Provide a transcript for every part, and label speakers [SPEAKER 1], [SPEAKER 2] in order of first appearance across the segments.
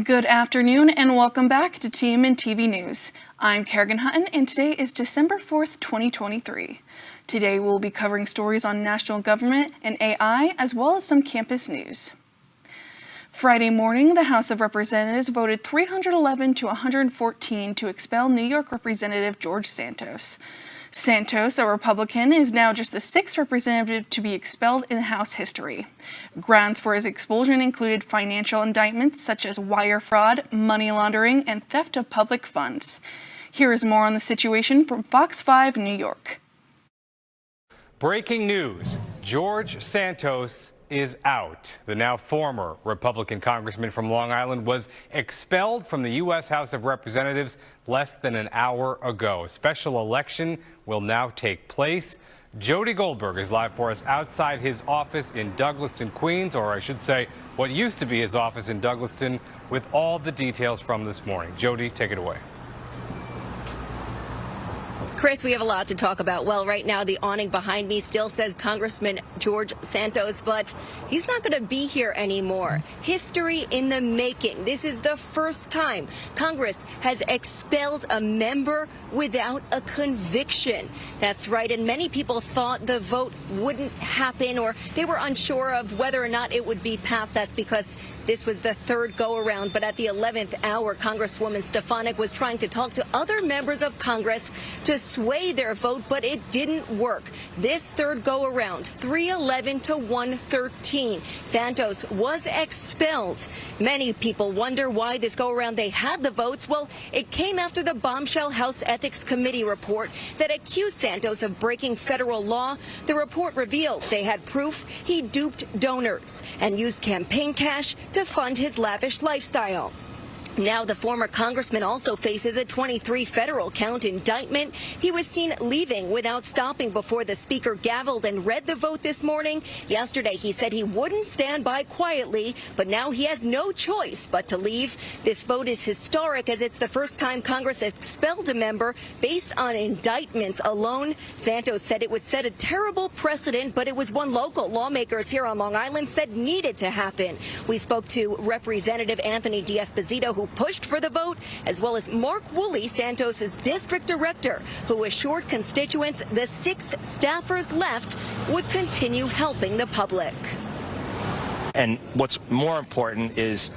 [SPEAKER 1] Good afternoon and welcome back to TMNtv News. I'm Kerrigan Hutton and today is December 4th, 2023. Today we'll be covering stories on national government and AI as well as some campus news. Friday morning, the House of Representatives voted 311 to 114 to expel New York Representative George Santos. Santos, a Republican, is now just the sixth representative to be expelled in House history. Grounds for his expulsion included financial indictments such as wire fraud, money laundering, and theft of public funds. Here is more on the situation from Fox 5 New York.
[SPEAKER 2] Breaking news, George Santos is out. The now former Republican congressman from Long Island was expelled from the U.S. House of Representatives less than an hour ago. A special election will now take place. Jody Goldberg is live for us outside his office in Douglaston, Queens, or I should say what used to be his office in Douglaston, with all the details from this morning. Jody, take it away.
[SPEAKER 3] Chris, we have a lot to talk about. Well, right now, the awning behind me still says Congressman George Santos, but he's not going to be here anymore. History in the making. This is the first time Congress has expelled a member without a conviction. That's right. And many people thought the vote wouldn't happen, or they were unsure of whether or not it would be passed. That's because this was the third go-around, but at the 11th hour, Congresswoman Stefanik was trying to talk to other members of Congress to sway their vote, but it didn't work. This third go-around, 311 to 113, Santos was expelled. Many people wonder why this go-around they had the votes. Well, it came after the bombshell House Ethics Committee report that accused Santos of breaking federal law. The report revealed they had proof he duped donors and used campaign cash to fund his lavish lifestyle. Now the former congressman also faces a 23 federal count indictment. He was seen leaving without stopping before the speaker gavelled and read the vote this morning. Yesterday he said he wouldn't stand by quietly, but now he has no choice but to leave. This vote is historic as it's the first time Congress expelled a member based on indictments alone. Santos said it would set a terrible precedent, but it was one local lawmakers here on Long Island said needed to happen. We spoke to Representative Anthony D'Esposito, who pushed for the vote, as well as Mark Woolley, Santos's district director, who assured constituents the 6 staffers left would continue helping the public.
[SPEAKER 4] And what's more important is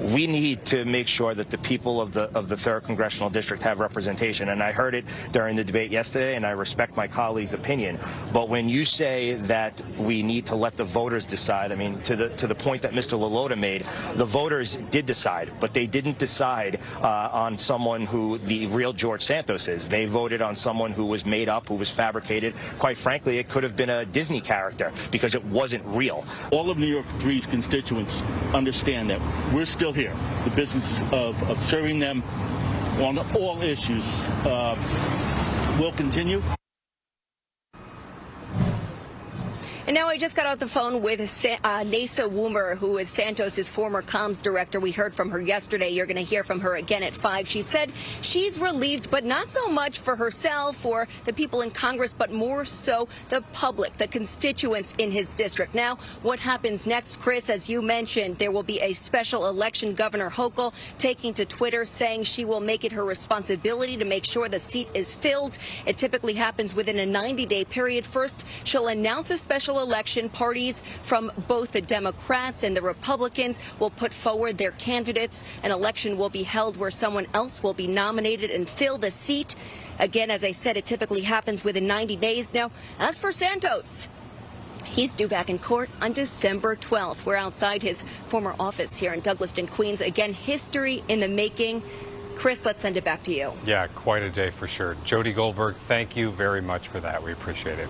[SPEAKER 4] we need to make sure that the people of the 3rd Congressional District have representation. And I heard it during the debate yesterday, and I respect my colleague's opinion. But when you say that we need to let the voters decide, I mean, to the point that Mr. Lalota made, the voters did decide, but they didn't decide on someone who the real George Santos is. They voted on someone who was made up, who was fabricated. Quite frankly, it could have been a Disney character because it wasn't real.
[SPEAKER 5] All of New York 3's constituents understand that we're still here. The business of serving them on all issues will continue.
[SPEAKER 3] And now I just got off the phone with Nasa Woomer, who is Santos's former comms director. We heard from her yesterday. You're going to hear from her again at 5. She said she's relieved, but not so much for herself or the people in Congress, but more so the public, the constituents in his district. Now, what happens next, Chris? As you mentioned, there will be a special election. Governor Hochul taking to Twitter saying she will make it her responsibility to make sure the seat is filled. It typically happens within a 90-day period. First, she'll announce a special election. Parties from both the Democrats and the Republicans will put forward their candidates. An election will be held where someone else will be nominated and fill the seat. Again, as I said, it typically happens within 90 days. Now, as for Santos, he's due back in court on December 12th. We're outside his former office here in Douglaston, Queens. Again, history in the making. Chris, let's send it back to you.
[SPEAKER 2] Yeah, quite a day for sure. Jody Goldberg, thank you very much for that. We appreciate it.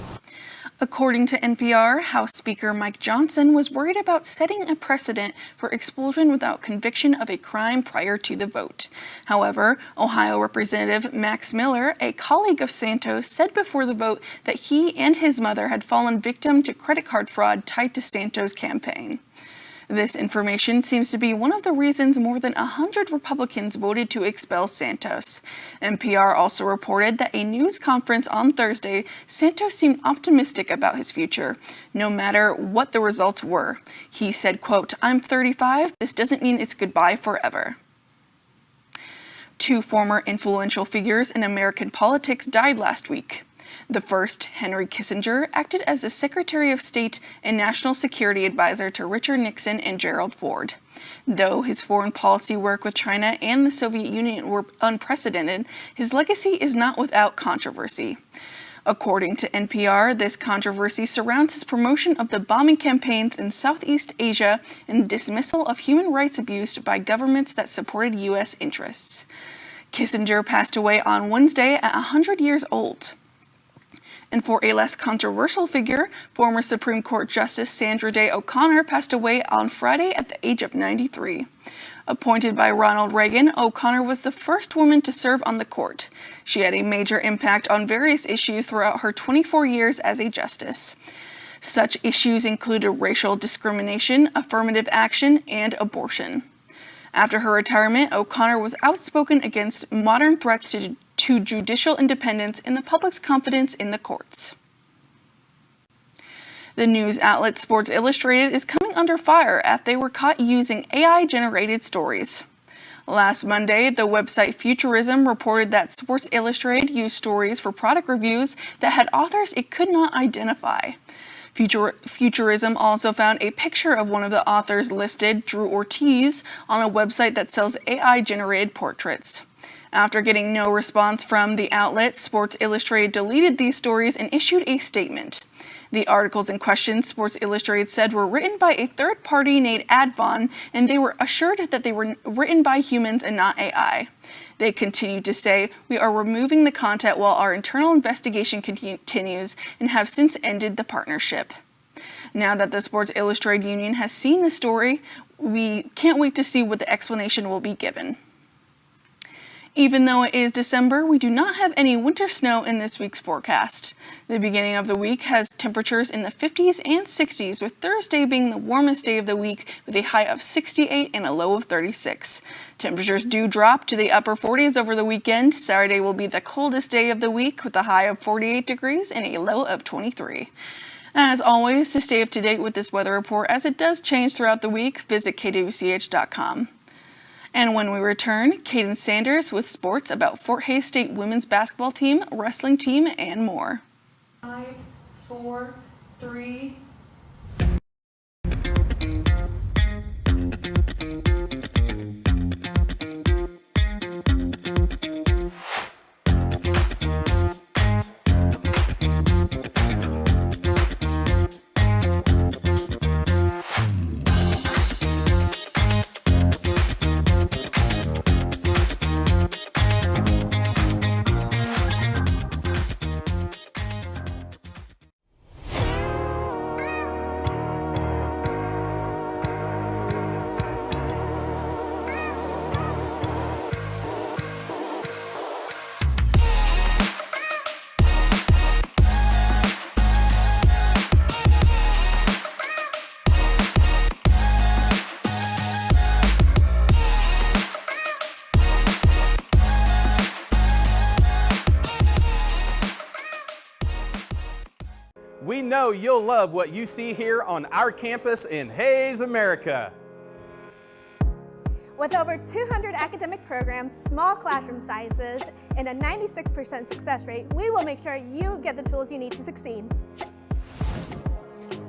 [SPEAKER 1] According to NPR, House Speaker Mike Johnson was worried about setting a precedent for expulsion without conviction of a crime prior to the vote. However, Ohio Representative Max Miller, a colleague of Santos, said before the vote that he and his mother had fallen victim to credit card fraud tied to Santos' campaign. This information seems to be one of the reasons more than 100 Republicans voted to expel Santos. NPR also reported that a news conference on Thursday, Santos seemed optimistic about his future, no matter what the results were. He said, quote, "I'm 35. This doesn't mean it's goodbye forever." Two former influential figures in American politics died last week. The first, Henry Kissinger, acted as the Secretary of State and National Security Advisor to Richard Nixon and Gerald Ford. Though his foreign policy work with China and the Soviet Union were unprecedented, his legacy is not without controversy. According to NPR, this controversy surrounds his promotion of the bombing campaigns in Southeast Asia and dismissal of human rights abuse by governments that supported U.S. interests. Kissinger passed away on Wednesday at 100 years old. And for a less controversial figure, former Supreme Court Justice Sandra Day O'Connor passed away on Friday at the age of 93. Appointed by Ronald Reagan, O'Connor was the first woman to serve on the court. She had a major impact on various issues throughout her 24 years as a justice. Such issues included racial discrimination, affirmative action, and abortion. After her retirement, O'Connor was outspoken against modern threats to judicial independence and the public's confidence in the courts. The news outlet Sports Illustrated is coming under fire after they were caught using AI-generated stories. Last Monday, the website Futurism reported that Sports Illustrated used stories for product reviews that had authors it could not identify. Futurism also found a picture of one of the authors listed, Drew Ortiz, on a website that sells AI-generated portraits. After getting no response from the outlet, Sports Illustrated deleted these stories and issued a statement. The articles in question, Sports Illustrated said, were written by a third party named Advon, and they were assured that they were written by humans and not AI. They continued to say, "We are removing the content while our internal investigation continues and have since ended the partnership." Now that the Sports Illustrated union has seen the story, we can't wait to see what the explanation will be given. Even though it is December, we do not have any winter snow in this week's forecast. The beginning of the week has temperatures in the 50s and 60s, with Thursday being the warmest day of the week with a high of 68 and a low of 36. Temperatures do drop to the upper 40s over the weekend. Saturday will be the coldest day of the week with a high of 48 degrees and a low of 23. As always, to stay up to date with this weather report as it does change throughout the week, visit kwch.com. And when we return, Caden Sanders with sports about Fort Hays State women's basketball team, wrestling team, and more. 5, 4, 3...
[SPEAKER 6] We know you'll love what you see here on our campus in Hays, America.
[SPEAKER 7] With over 200 academic programs, small classroom sizes, and a 96% success rate, we will make sure you get the tools you need to succeed.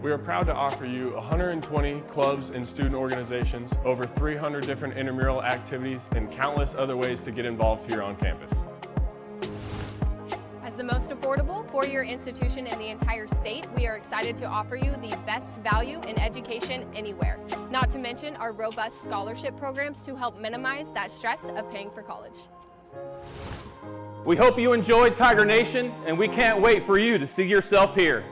[SPEAKER 8] We are proud to offer you 120 clubs and student organizations, over 300 different intramural activities, and countless other ways to get involved here on campus.
[SPEAKER 9] As the most affordable four-year institution in the entire state, we are excited to offer you the best value in education anywhere. Not to mention our robust scholarship programs to help minimize that stress of paying for college.
[SPEAKER 6] We hope you enjoyed Tiger Nation, and we can't wait for you to see yourself here.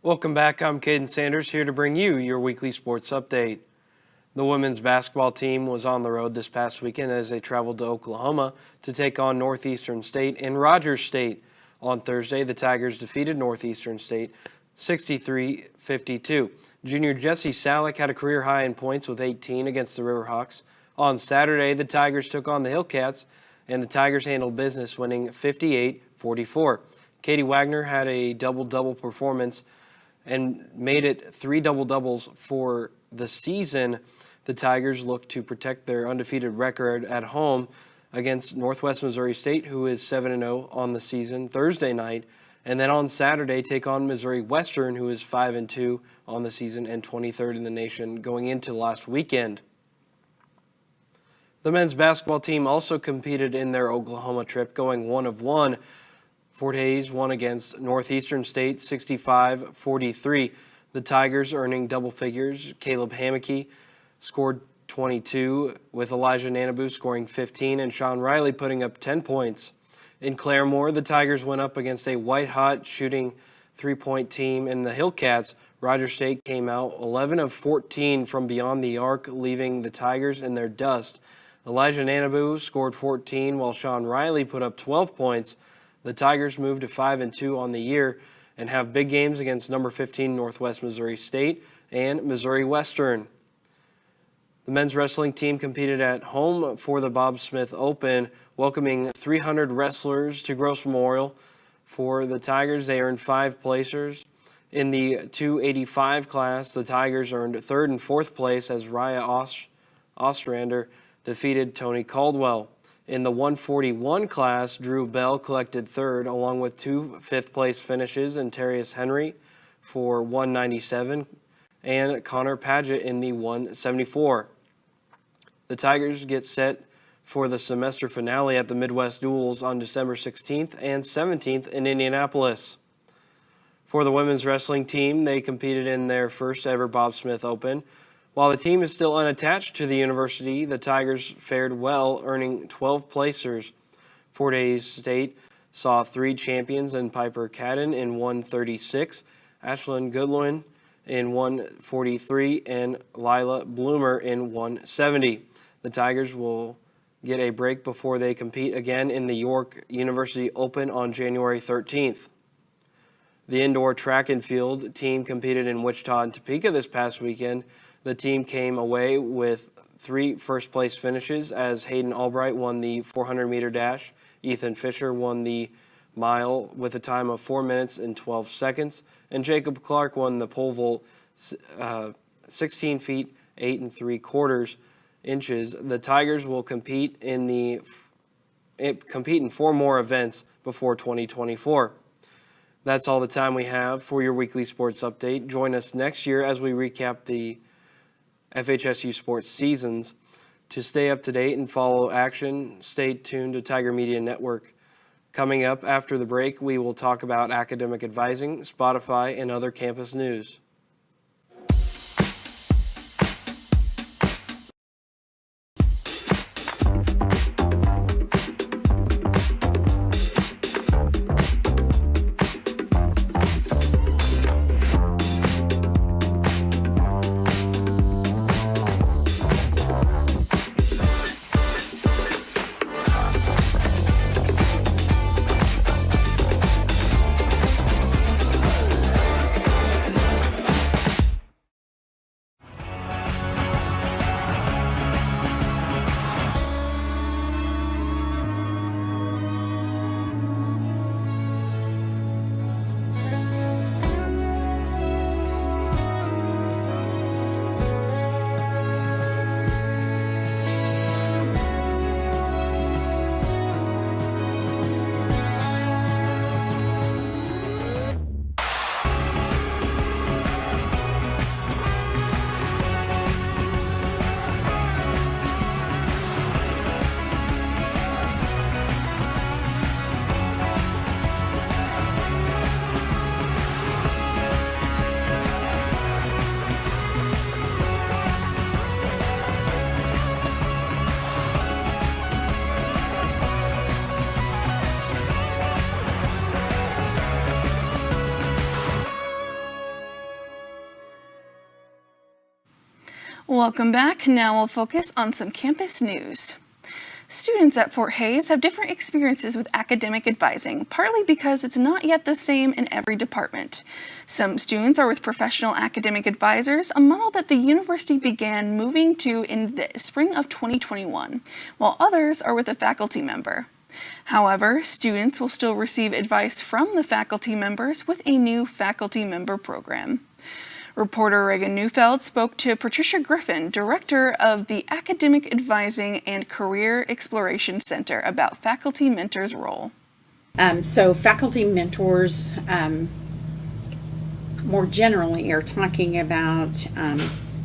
[SPEAKER 10] Welcome back. I'm Caden Sanders here to bring you your weekly sports update. The women's basketball team was on the road this past weekend as they traveled to Oklahoma to take on Northeastern State in Rogers State. On Thursday, the Tigers defeated Northeastern State 63-52. Junior Jesse Salick had a career high in points with 18 against the Riverhawks. On Saturday, the Tigers took on the Hillcats, and the Tigers handled business, winning 58-44. Katie Wagner had a double-double performance and made it 3 double-doubles for the season. The Tigers look to protect their undefeated record at home against Northwest Missouri State, who is 7-0 on the season, Thursday night. And then on Saturday, take on Missouri Western, who is 5-2 on the season and 23rd in the nation going into last weekend. The men's basketball team also competed in their Oklahoma trip, going 1 of 1. Fort Hays won against Northeastern State 65-43. The Tigers earning double figures. Caleb Hammocky scored 22, with Elijah Nanabu scoring 15 and Sean Riley putting up 10 points. In Claremore, the Tigers went up against a white-hot shooting three-point team in the Hillcats. Rogers State came out 11 of 14 from beyond the arc, leaving the Tigers in their dust. Elijah Nanabu scored 14, while Sean Riley put up 12 points. The Tigers moved to 5-2 on the year and have big games against number 15 Northwest Missouri State and Missouri Western. The men's wrestling team competed at home for the Bob Smith Open, welcoming 300 wrestlers to Gross Memorial. For the Tigers, they earned 5 placers. In the 285 class, the Tigers earned 3rd and 4th place as Raya Ostrander defeated Tony Caldwell. In the 141 class, Drew Bell collected 3rd, along with 2 5th-place finishes in Terrius Henry for 197 and Connor Paget in the 174. The Tigers get set for the semester finale at the Midwest Duels on December 16th and 17th in Indianapolis. For the women's wrestling team, they competed in their first ever Bob Smith Open. While the team is still unattached to the university, the Tigers fared well, earning 12 placers. Fort Hays State saw 3 champions in Piper Cadden in 136, Ashlyn Goodwin in 143, and Lila Bloomer in 170. The Tigers will get a break before they compete again in the York University Open on January 13th. The indoor track and field team competed in Wichita and Topeka this past weekend. The team came away with 3 first-place finishes as Hayden Albright won the 400-meter dash, Ethan Fisher won the mile with a time of 4 minutes and 12 seconds, and Jacob Clark won the pole vault 16 feet 8 3/4 inches. The Tigers will compete in 4 more events before 2024. That's all the time we have for your weekly sports update. Join us next year as we recap the FHSU sports seasons. To stay up to date and follow action, stay tuned to Tiger Media Network. Coming up after the break, we will talk about academic advising, Spotify, and other campus news.
[SPEAKER 1] Welcome back. Now we'll focus on some campus news. Students at Fort Hays have different experiences with academic advising, partly because it's not yet the same in every department. Some students are with professional academic advisors, a model that the university began moving to in the spring of 2021, while others are with a faculty member. However, students will still receive advice from the faculty members with a new faculty member program. Reporter Reagan Neufeld spoke to Patricia Griffin, director of the Academic Advising and Career Exploration Center, about faculty mentors' role.
[SPEAKER 11] So faculty mentors, more generally, are talking about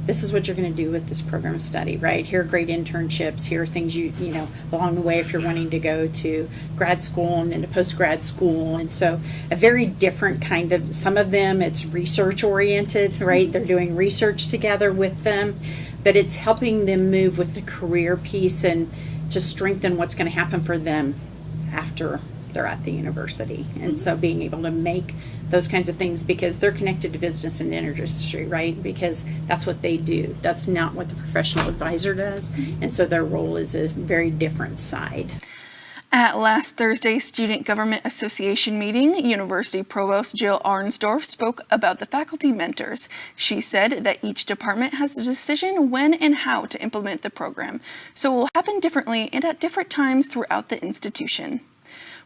[SPEAKER 11] this is what you're going to do with this program study, right? Here are great internships. Here are things you know along the way if you're wanting to go to grad school and then to post-grad school. And so a very different kind of, some of them it's research oriented, right? They're doing research together with them, but it's helping them move with the career piece and to strengthen what's going to happen for them after they're at the university. And so being able to make those kinds of things, because they're connected to business and industry, right? Because that's what they do. That's not what the professional advisor does. And so their role is a very different side.
[SPEAKER 1] At last Thursday's Student Government Association meeting, University Provost Jill Arnsdorf spoke about the faculty mentors. She said that each department has the decision when and how to implement the program, so it will happen differently and at different times throughout the institution.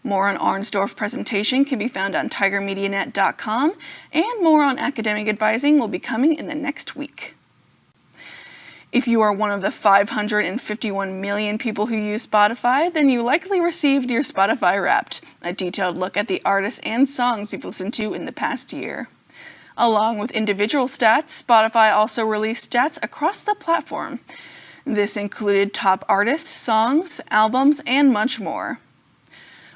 [SPEAKER 1] More on Arnsdorf's presentation can be found on tigermedianet.com, and more on academic advising will be coming in the next week. If you are one of the 551 million people who use Spotify, then you likely received your Spotify Wrapped, a detailed look at the artists and songs you've listened to in the past year. Along with individual stats, Spotify also released stats across the platform. This included top artists, songs, albums, and much more.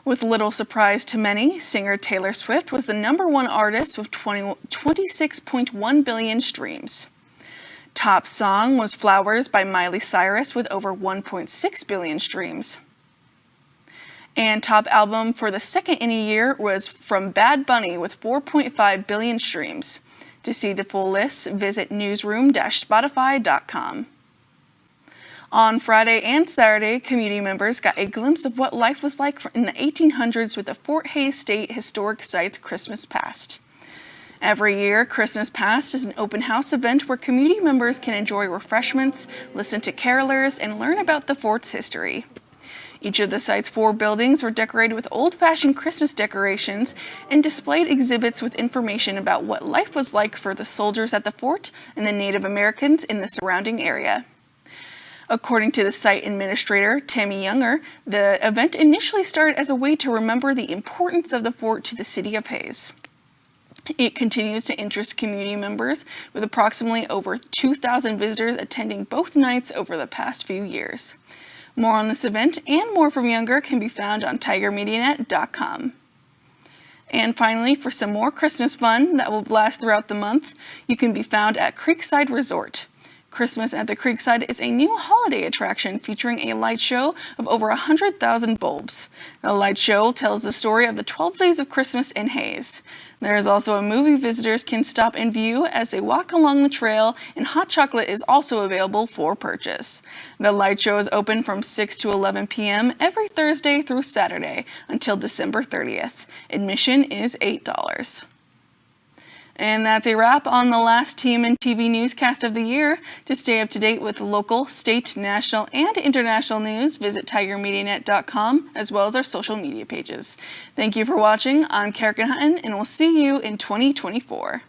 [SPEAKER 1] With little surprise to many, singer Taylor Swift was the #1 artist with 26.1 billion streams. Top song was Flowers by Miley Cyrus with over 1.6 billion streams. And top album for the second in a year was from Bad Bunny with 4.5 billion streams. To see the full list, visit newsroom-spotify.com. On Friday and Saturday, community members got a glimpse of what life was like in the 1800s with the Fort Hays State Historic Sites Christmas Past. Every year, Christmas Past is an open house event where community members can enjoy refreshments, listen to carolers, and learn about the fort's history. Each of the site's 4 buildings were decorated with old-fashioned Christmas decorations and displayed exhibits with information about what life was like for the soldiers at the fort and the Native Americans in the surrounding area. According to the site administrator, Tammy Younger, the event initially started as a way to remember the importance of the fort to the city of Hays. It continues to interest community members, with approximately over 2,000 visitors attending both nights over the past few years. More on this event and more from Younger can be found on tigermedianet.com. And finally, for some more Christmas fun that will last throughout the month, you can be found at Creekside Resort. Christmas at the Creekside is a new holiday attraction featuring a light show of over 100,000 bulbs. The light show tells the story of the 12 days of Christmas in Hays. There is also a movie visitors can stop and view as they walk along the trail, and hot chocolate is also available for purchase. The light show is open from 6 to 11 p.m. every Thursday through Saturday until December 30th. Admission is $8. And that's a wrap on the last TMNtv Newscast of the year. To stay up to date with local, state, national, and international news, visit tigermedianet.com as well as our social media pages. Thank you for watching. I'm Kerrigan Hutton, and we'll see you in 2024.